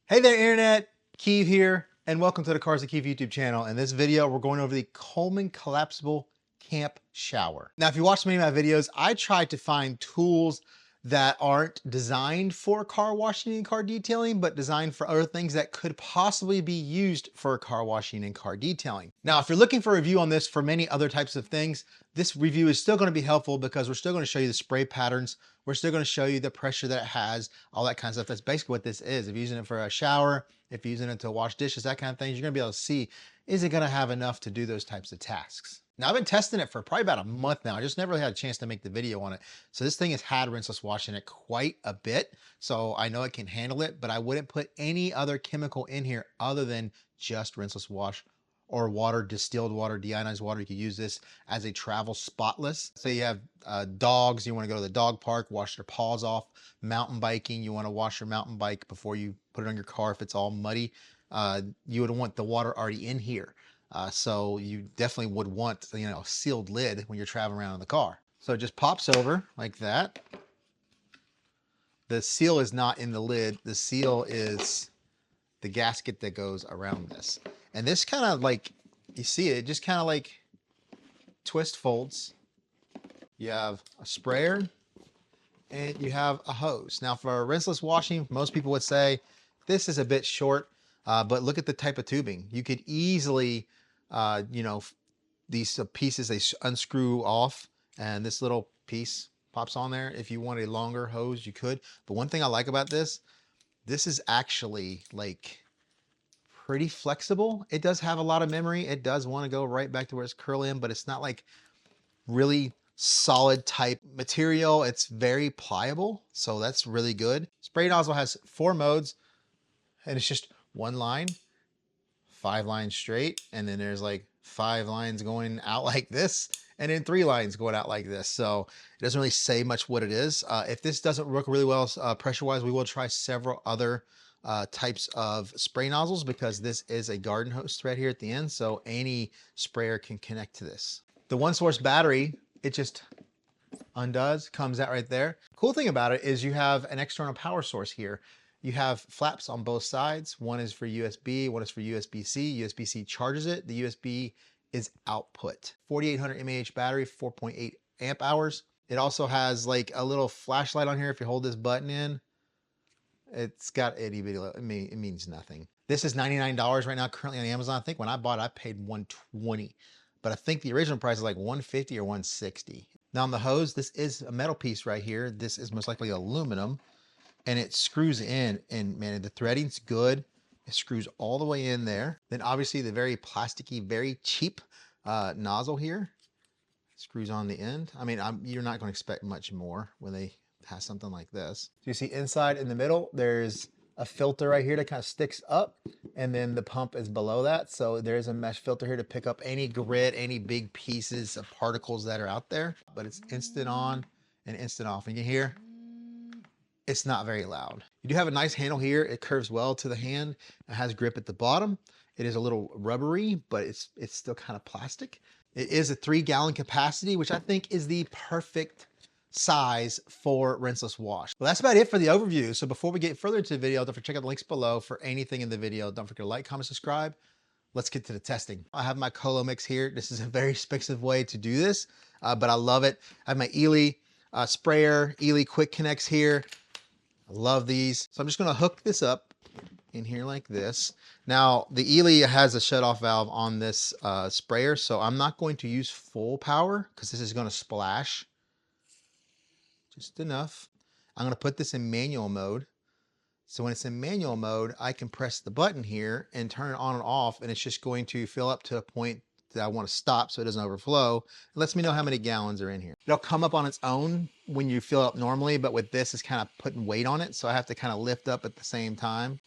Hey there, Internet. Keeve here, and welcome to the Cars and Keeve YouTube channel. In this video, we're going over the Coleman Collapsible Camp Shower. Now, if you watch many of my videos, I try to find tools that aren't designed for car washing and car detailing, but designed for other things that could possibly be used for car washing and car detailing. Now, if you're looking for a review on this for many other types of things, this review is still going to be helpful because we're still going to show you the spray patterns. We're still going to show you the pressure that it has, all that kind of stuff. That's basically what this is. If you're using it for a shower, if you're using it to wash dishes, that kind of thing, you're going to be able to see, is it going to have enough to do those types of tasks? Now, I've been testing it for probably about a month now. I just never really had a chance to make the video on it. So this thing has had rinseless wash in it quite a bit. So I know it can handle it, but I wouldn't put any other chemical in here other than just rinseless wash or water, distilled water, deionized water. You could use this as a travel spotless. Say you have dogs, you want to go to the dog park, wash their paws off. Mountain biking, you want to wash your mountain bike before you put it on your car if it's all muddy. You would want the water already in here. So you definitely would want, a sealed lid when you're traveling around in the car. So it just pops over like that. The seal is not in the lid. The seal is the gasket that goes around this. And this kind of like, you see it just kind of like twist folds. You have a sprayer and you have a hose. Now for rinseless washing, most people would say this is a bit short, but look at the type of tubing. You could easily, these pieces, they unscrew off and this little piece pops on there. If you want a longer hose, you could. But one thing I like about this is actually like pretty flexible. It does have a lot of memory. It does want to go right back to where it's curling in, but it's not like really solid type material. It's very pliable, so that's really good. Spray nozzle has 4 modes, and it's just 1 line, 5 lines straight, and then there's like 5 lines going out like this, and then 3 lines going out like this. So it doesn't really say much what it is. If this doesn't work really well pressure-wise, we will try several other types of spray nozzles because this is a garden hose thread here at the end, so any sprayer can connect to this. The Onesource battery, it just undoes, comes out right there. Cool thing about it is you have an external power source here. You have flaps on both sides. One is for USB, one is for USB-C. USB-C charges it. The USB is output. 4800 mAh battery, 4.8 amp hours. It also has like a little flashlight on here. If you hold this button in, it's got itty bitty, it means nothing. This is $99 right now currently on Amazon. I think when I bought it, I paid $120. But I think the original price is like $150 or $160. Now on the hose, this is a metal piece right here. This is most likely aluminum, and it screws in, and man, the threading's good. It screws all the way in there. Then obviously the very plasticky, very cheap nozzle here screws on the end. I mean, you're not going to expect much more when they have something like this. So you see inside in the middle, there's a filter right here that kind of sticks up, and then the pump is below that. So there's a mesh filter here to pick up any grit, any big pieces of particles that are out there. But it's instant on and instant off. And you hear, it's not very loud. You do have a nice handle here. It curves well to the hand. It has grip at the bottom. It is a little rubbery, but it's still kind of plastic. It is a 3-gallon capacity, which I think is the perfect size for rinseless wash. Well, that's about it for the overview. So before we get further into the video, don't forget to check out the links below for anything in the video. Don't forget to like, comment, subscribe. Let's get to the testing. I have my Colo mix here. This is a very expensive way to do this, but I love it. I have my Ely sprayer, Ely quick connects here. I love these. So I'm just gonna hook this up in here like this. Now the Ely has a shut-off valve on this sprayer, so I'm not going to use full power because this is gonna splash. Just enough. I'm going to put this in manual mode. So when it's in manual mode, I can press the button here and turn it on and off, and it's just going to fill up to a point that I want to stop so it doesn't overflow. It lets me know how many gallons are in here. It'll come up on its own when you fill up normally, but with this, it's kind of putting weight on it, so I have to kind of lift up at the same time.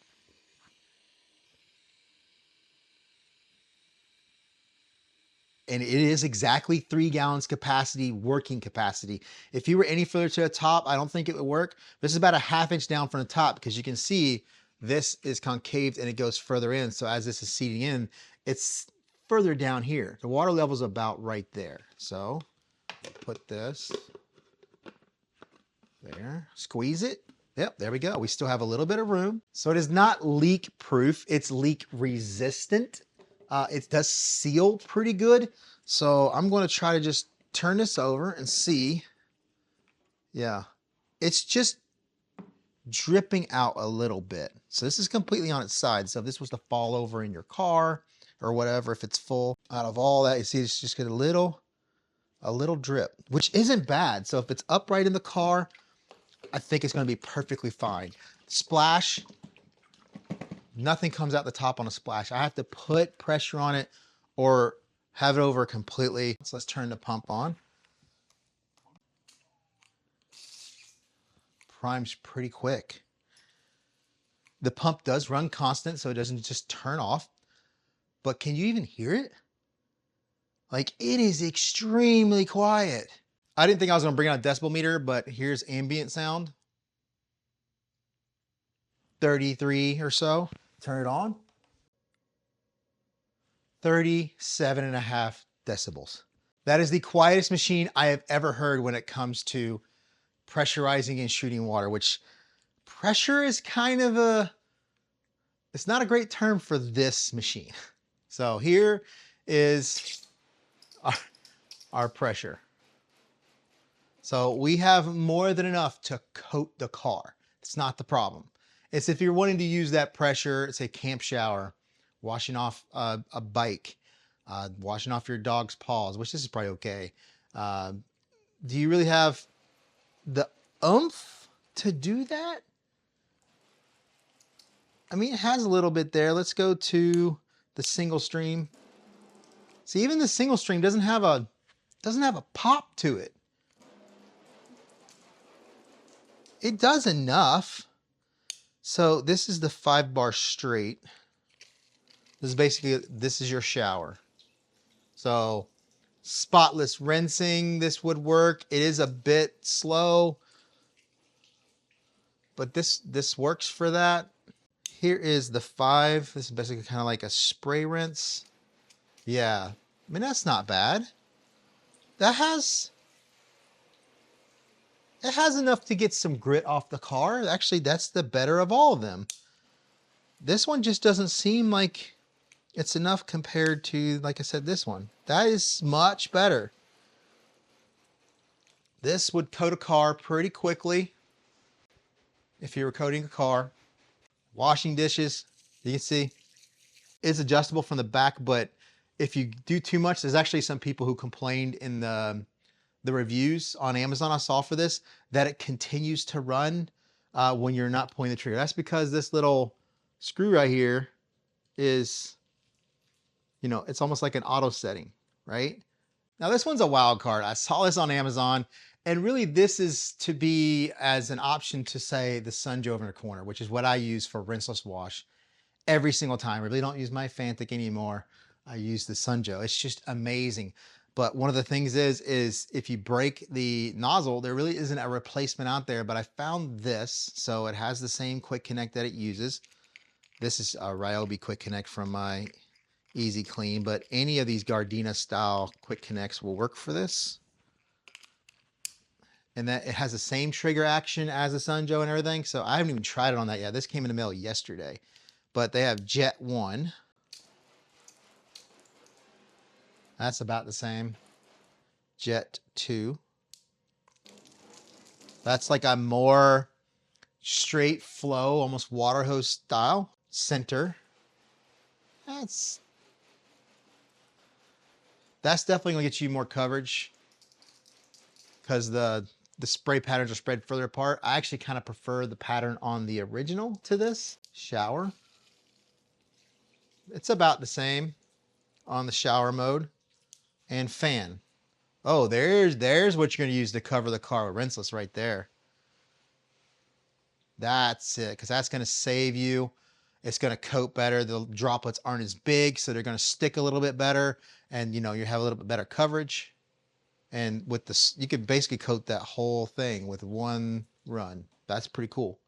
And it is exactly 3 gallons capacity, working capacity. If you were any further to the top, I don't think it would work. This is about a 1/2 inch down from the top because you can see this is concaved and it goes further in. So as this is seating in, it's further down here. The water level is about right there. So put this there, squeeze it, Yep, there we go. We still have a little bit of room. So it is not leak proof, it's leak resistant. It does seal pretty good. So I'm going to try to just turn this over and see. Yeah, it's just dripping out a little bit. So this is completely on its side. So if this was to fall over in your car or whatever, if it's full, out of all that, you see it's just get a little drip, which isn't bad. So if it's upright in the car, I think it's going to be perfectly fine. Splash, nothing comes out the top on a splash. I have to put pressure on it or have it over completely. So let's turn the pump on. Primes pretty quick. The pump does run constant, so it doesn't just turn off. But can you even hear it? Like, it is extremely quiet. I didn't think I was going to bring out a decibel meter, but here's ambient sound. 33 or so. Turn it on. 37.5 decibels. That is the quietest machine I have ever heard when it comes to pressurizing and shooting water, which pressure is kind of it's not a great term for this machine. So here is our pressure. So we have more than enough to coat the car. It's not the problem. It's if you're wanting to use that pressure, say camp shower, washing off a bike, washing off your dog's paws, which this is probably okay. Do you really have the oomph to do that? I mean, it has a little bit there. Let's go to the single stream. See, even the single stream doesn't have a pop to it. It does enough. So this is the 5-bar straight. This is basically, this is your shower. So spotless rinsing, this would work. It is a bit slow, but this works for that. Here is the 5. This is basically kind of like a spray rinse. Yeah, I mean, that's not bad. It has enough to get some grit off the car. Actually, that's the better of all of them. This one just doesn't seem like it's enough compared to, like I said, this one. That is much better. This would coat a car pretty quickly if you were coating a car. Washing dishes, you can see it's adjustable from the back, but if you do too much, there's actually some people who complained in the reviews on Amazon I saw for this, that it continues to run when you're not pulling the trigger. That's because this little screw right here is, you know, it's almost like an auto setting, right? Now this one's a wild card. I saw this on Amazon, and really this is to be as an option to say the Sun Joe over in the corner, which is what I use for rinseless wash every single time. I really don't use my Fantic anymore. I use the Sun Joe. It's just amazing. But one of the things is if you break the nozzle, there really isn't a replacement out there, but I found this. So it has the same quick connect that it uses. This is a Ryobi quick connect from my Easy Clean, but any of these Gardena style quick connects will work for this. And that it has the same trigger action as the Sun Joe and everything. So I haven't even tried it on that yet. This came in the mail yesterday, but they have Jet 1. That's about the same. Jet 2. That's like a more straight flow, almost water hose style. Center. That's definitely gonna get you more coverage because the spray patterns are spread further apart. I actually kind of prefer the pattern on the original to this. Shower. It's about the same on the shower mode. And fan. Oh, there's what you're going to use to cover the car with rinseless right there. That's it, because that's going to save you. It's going to coat better. The droplets aren't as big, so they're going to stick a little bit better, and you know, you have a little bit better coverage. And with this, you could basically coat that whole thing with one run. That's pretty cool.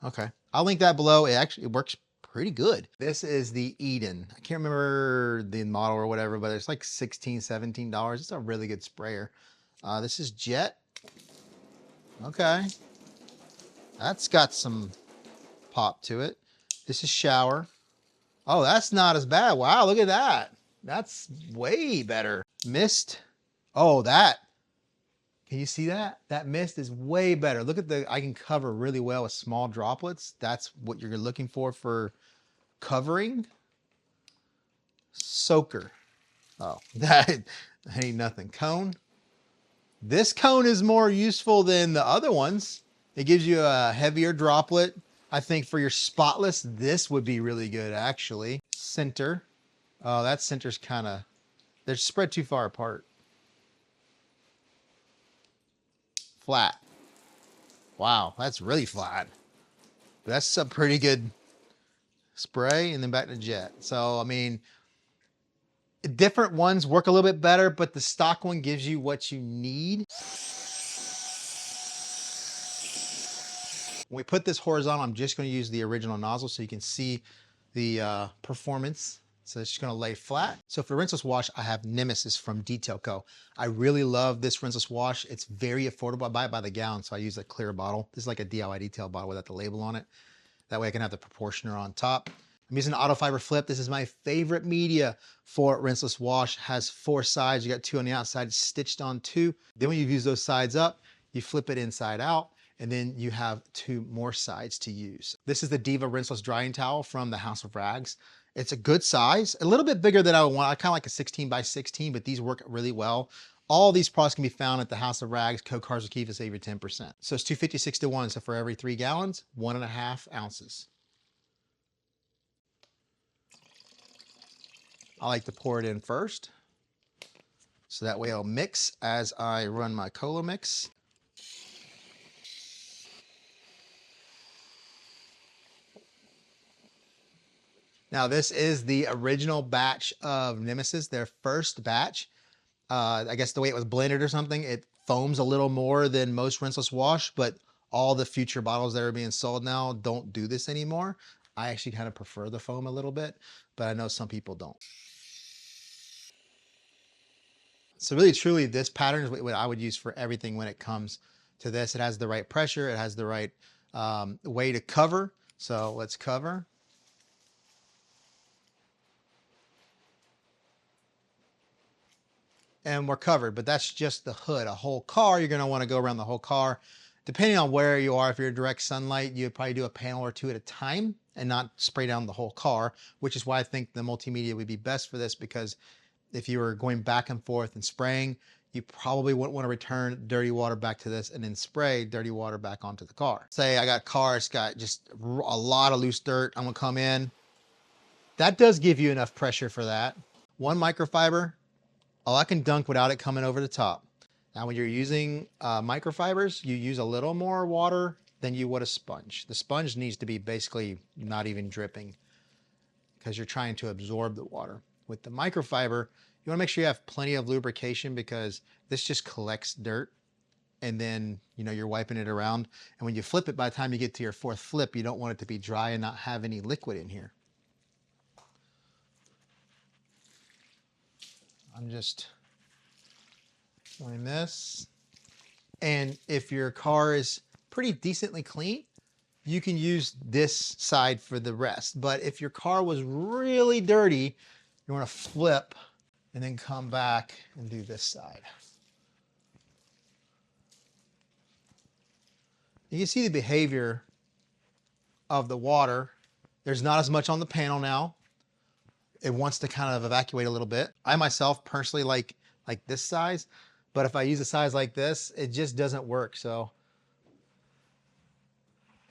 Okay, I'll link that below. It works pretty good. This is the Eden. I can't remember the model or whatever, but it's like $16, $17. It's a really good sprayer. This is Jet. Okay. That's got some pop to it. This is shower. Oh, that's not as bad. Wow, look at that. That's way better. Mist. Oh, that. Can you see that? That mist is way better. Look at I can cover really well with small droplets. That's what you're looking for covering. Soaker. Oh, that ain't nothing. Cone. This cone is more useful than the other ones. It gives you a heavier droplet. I think for your spotless, this would be really good actually. Center. Oh, that center's kind of, they're spread too far apart. Flat. Wow, that's really flat. That's a pretty good spray, and then back to jet. So, I mean, different ones work a little bit better, but the stock one gives you what you need. When we put this horizontal, I'm just going to use the original nozzle so you can see the performance. So it's just going to lay flat. So for rinseless wash, I have Nemesis from Detail Co. I really love this rinseless wash. It's very affordable. I buy it by the gallon, so I use a clear bottle. This is like a DIY detail bottle without the label on it. That way I can have the proportioner on top. I'm using an Autofiber flip. This is my favorite media for rinseless wash. Has 4 sides. You got 2 on the outside, stitched on 2. Then when you use those sides up, you flip it inside out, and then you have 2 more sides to use. This is the Diva rinseless drying towel from the House of Rags. It's a good size, a little bit bigger than I would want. I kind of like a 16 by 16, but these work really well. All these products can be found at the House of Rags. Code Cars will save you 10%. So it's 256 to 1. So for every 3 gallons, 1.5 ounces. I like to pour it in first. So that way it'll mix as I run my cola mix. Now this is the original batch of Nemesis, their first batch. I guess the way it was blended or something, it foams a little more than most rinseless wash, but all the future bottles that are being sold now don't do this anymore. I actually kind of prefer the foam a little bit, but I know some people don't. So really, truly, this pattern is what I would use for everything when it comes to this. It has the right pressure. It has the right way to cover. So let's cover. And we're covered, but that's just the hood. A whole car, you're gonna wanna go around the whole car. Depending on where you are, if you're direct sunlight, you'd probably do a panel or 2 at a time and not spray down the whole car, which is why I think the multimedia would be best for this, because if you were going back and forth and spraying, you probably wouldn't want to return dirty water back to this and then spray dirty water back onto the car. Say I got a car, it's got just a lot of loose dirt. I'm gonna come in. That does give you enough pressure for that. 1 microfiber. Oh, I can dunk without it coming over the top. Now, when you're using microfibers, you use a little more water than you would a sponge. The sponge needs to be basically not even dripping because you're trying to absorb the water. With the microfiber, you want to make sure you have plenty of lubrication because this just collects dirt and then, you know, you're wiping it around. And when you flip it, by the time you get to your 4th flip, you don't want it to be dry and not have any liquid in here. I'm just doing this. And if your car is pretty decently clean, you can use this side for the rest. But if your car was really dirty, you want to flip and then come back and do this side. You can see the behavior of the water. There's not as much on the panel now. It wants to kind of evacuate a little bit. I myself personally like this size, but if I use a size like this, it just doesn't work. So,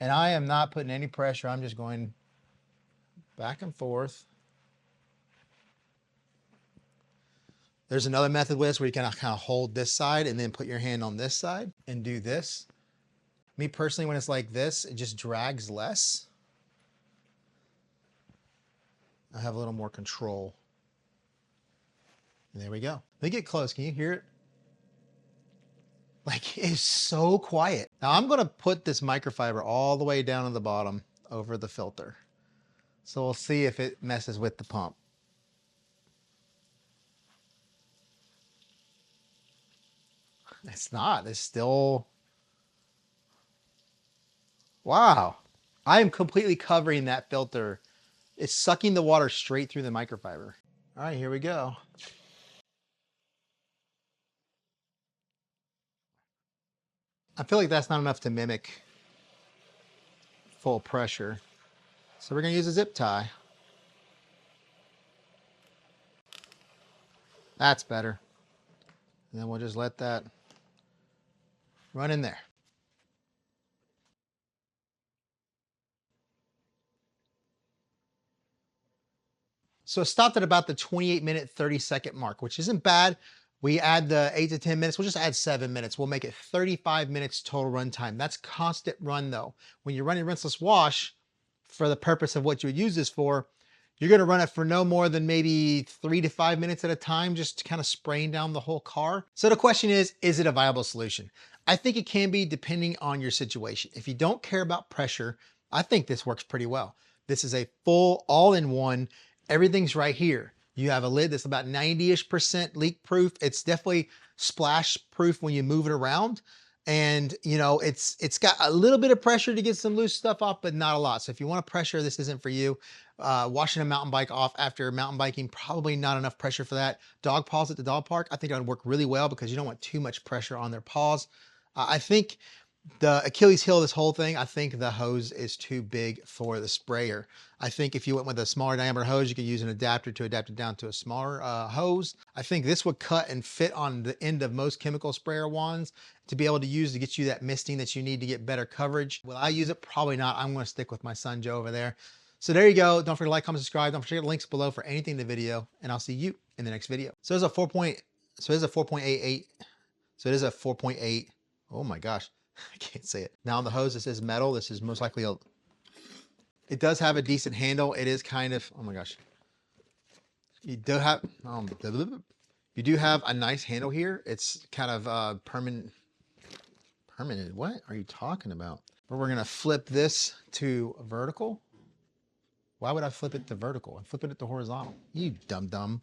and I am not putting any pressure. I'm just going back and forth. There's another method with this where you can kind of hold this side and then put your hand on this side and do this. Me personally, when it's like this, it just drags less. I have a little more control. And there we go. Let me get close. Can you hear it? Like, it's so quiet. Now I'm gonna put this microfiber all the way down to the bottom over the filter. So we'll see if it messes with the pump. It's not, it's still. Wow. I am completely covering that filter. It's sucking the water straight through the microfiber. All right, here we go. I feel like that's not enough to mimic full pressure. So we're gonna use a zip tie. That's better. And then we'll just let that run in there. So it stopped at about the 28-minute, 30-second mark, which isn't bad. We add the 8 to 10 minutes. We'll just add 7 minutes. We'll make it 35 minutes total run time. That's constant run though. When you're running rinseless wash, for the purpose of what you would use this for, you're going to run it for no more than maybe 3 to 5 minutes at a time, just kind of spraying down the whole car. So the question is it a viable solution? I think it can be depending on your situation. If you don't care about pressure, I think this works pretty well. This is a full all-in-one. Everything's right here. You have a lid that's about 90-ish% leak proof. It's definitely splash proof when you move it around. And you know, it's got a little bit of pressure to get some loose stuff off, but not a lot. So if you want to pressure, this isn't for you. Washing a mountain bike off after mountain biking, probably not enough pressure for that. Dog paws at the dog park, I think that would work really well because you don't want too much pressure on their paws. I think the Achilles heel of this whole thing, I think the hose is too big for the sprayer. I think if you went with a smaller diameter hose, you could use an adapter to adapt it down to a smaller hose. I think this would cut and fit on the end of most chemical sprayer wands to be able to use to get you that misting that you need to get better coverage. Will I use it? Probably not. I'm going to stick with my son Joe over there. So there you go. Don't forget to like, comment, subscribe. Don't forget the links below for anything in the video, and I'll see you in the next video. So there's a 4.88. So it is a 4.8. Oh my gosh. I can't say it. Now on the hose, this is metal. This is most likely it does have a decent handle. It is kind of, oh my gosh. You do have, you do have a nice handle here. It's kind of permanent. What are you talking about? But we're going to flip this to vertical. Why would I flip it to vertical? I'm flipping it to horizontal. You dumb.